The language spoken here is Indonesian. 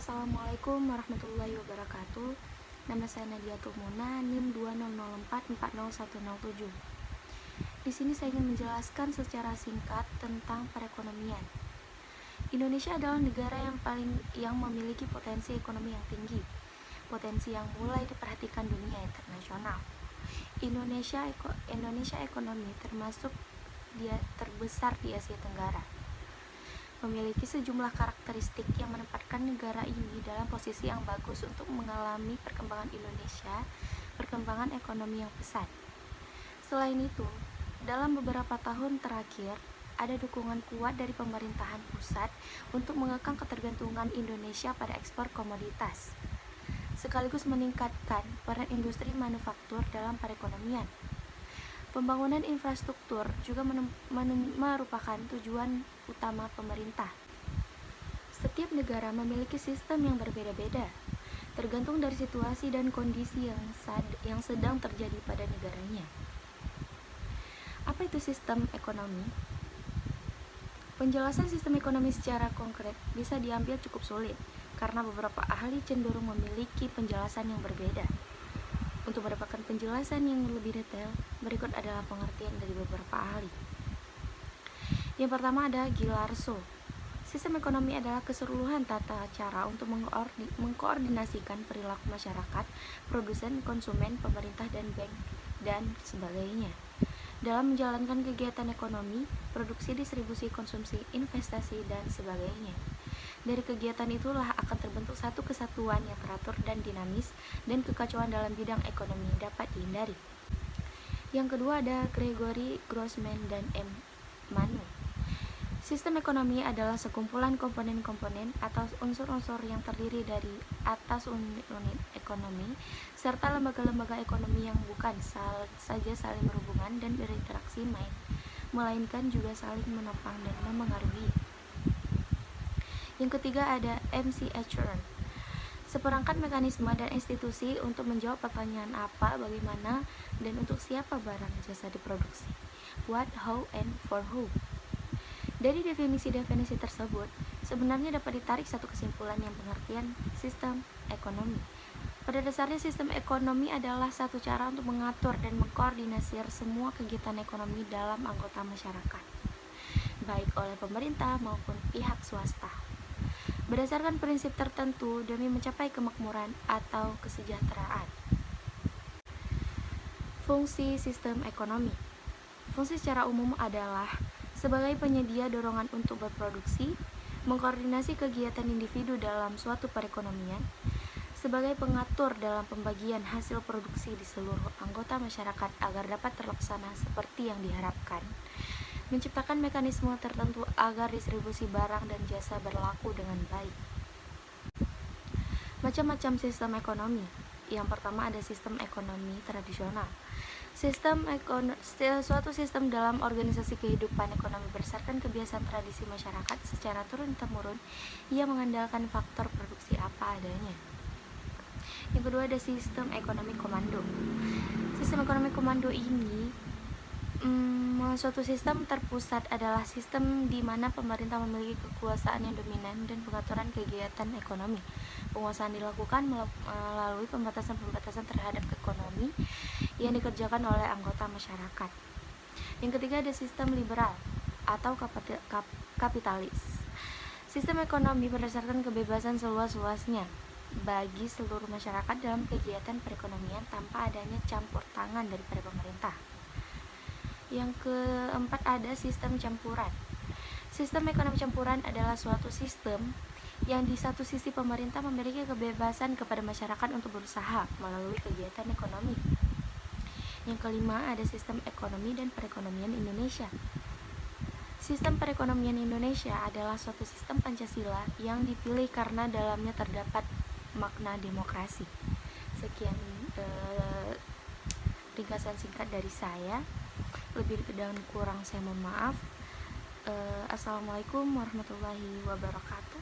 Assalamualaikum warahmatullahi wabarakatuh. Nama saya Nadia Tumuna, NIM 2004401107. Di sini saya ingin menjelaskan secara singkat tentang perekonomian. Indonesia adalah negara yang memiliki potensi ekonomi yang tinggi, potensi yang mulai diperhatikan dunia internasional. Indonesia ekonomi termasuk dia terbesar di Asia Tenggara, memiliki sejumlah karakteristik yang menempatkan negara ini dalam posisi yang bagus untuk mengalami perkembangan ekonomi yang pesat. Selain itu, dalam beberapa tahun terakhir, ada dukungan kuat dari pemerintahan pusat untuk mengekang ketergantungan Indonesia pada ekspor komoditas, sekaligus meningkatkan peran industri manufaktur dalam perekonomian. Pembangunan infrastruktur juga merupakan tujuan utama pemerintah. Setiap negara memiliki sistem yang berbeda-beda, tergantung dari situasi dan kondisi yang sedang terjadi pada negaranya. Apa itu sistem ekonomi? Penjelasan sistem ekonomi secara konkret bisa diambil cukup sulit, karena beberapa ahli cenderung memiliki penjelasan yang berbeda. Untuk mendapatkan penjelasan yang lebih detail, berikut adalah pengertian dari beberapa ahli. Yang pertama ada Gilarso. Sistem ekonomi adalah keseluruhan tata cara untuk mengkoordinasikan perilaku masyarakat, produsen, konsumen, pemerintah, dan bank, dan sebagainya, dalam menjalankan kegiatan ekonomi, produksi, distribusi, konsumsi, investasi, dan sebagainya. Dari kegiatan itulah akan terbentuk satu kesatuan yang teratur dan dinamis, dan kekacauan dalam bidang ekonomi dapat dihindari. Yang kedua ada Gregory Grossman dan M. Manu. Sistem ekonomi adalah sekumpulan komponen-komponen atau unsur-unsur yang terdiri dari atas unit-unit ekonomi serta lembaga-lembaga ekonomi yang bukan saja saling berhubungan dan berinteraksi, melainkan juga saling menopang dan memengaruhi. Yang ketiga ada M.C. Escher. Seperangkat mekanisme dan institusi untuk menjawab pertanyaan apa, bagaimana, dan untuk siapa barang jasa diproduksi. What, how, and for who. Dari definisi-definisi tersebut, sebenarnya dapat ditarik satu kesimpulan yang pengertian sistem ekonomi. Pada dasarnya sistem ekonomi adalah satu cara untuk mengatur dan mengkoordinasi semua kegiatan ekonomi dalam anggota masyarakat, baik oleh pemerintah maupun pihak swasta, berdasarkan prinsip tertentu demi mencapai kemakmuran atau kesejahteraan. Fungsi sistem ekonomi. Fungsi secara umum adalah sebagai penyedia dorongan untuk berproduksi, mengkoordinasi kegiatan individu dalam suatu perekonomian, sebagai pengatur dalam pembagian hasil produksi di seluruh anggota masyarakat agar dapat terlaksana seperti yang diharapkan, menciptakan mekanisme tertentu agar distribusi barang dan jasa berlaku dengan baik. Macam-macam sistem ekonomi. Yang pertama ada sistem ekonomi tradisional. Suatu sistem dalam organisasi kehidupan ekonomi berdasarkan kebiasaan tradisi masyarakat secara turun-temurun yang mengandalkan faktor produksi apa adanya. Yang kedua ada sistem ekonomi komando. Sistem ekonomi komando ini suatu sistem terpusat adalah sistem di mana pemerintah memiliki kekuasaan yang dominan dan pengaturan kegiatan ekonomi. Penguasaan dilakukan melalui pembatasan-pembatasan terhadap ekonomi yang dikerjakan oleh anggota masyarakat. Yang ketiga ada sistem liberal atau kapitalis. Sistem ekonomi berdasarkan kebebasan seluas-luasnya bagi seluruh masyarakat dalam kegiatan perekonomian tanpa adanya campur tangan dari pemerintah. Yang keempat ada sistem campuran. Sistem ekonomi campuran adalah suatu sistem yang di satu sisi pemerintah memiliki kebebasan kepada masyarakat untuk berusaha melalui kegiatan ekonomi. Yang kelima ada sistem ekonomi dan perekonomian Indonesia. Sistem perekonomian Indonesia adalah suatu sistem Pancasila yang dipilih karena dalamnya terdapat makna demokrasi. Sekian ringkasan singkat dari saya. Lebih dan kurang saya mohon maaf. Assalamualaikum warahmatullahi wabarakatuh.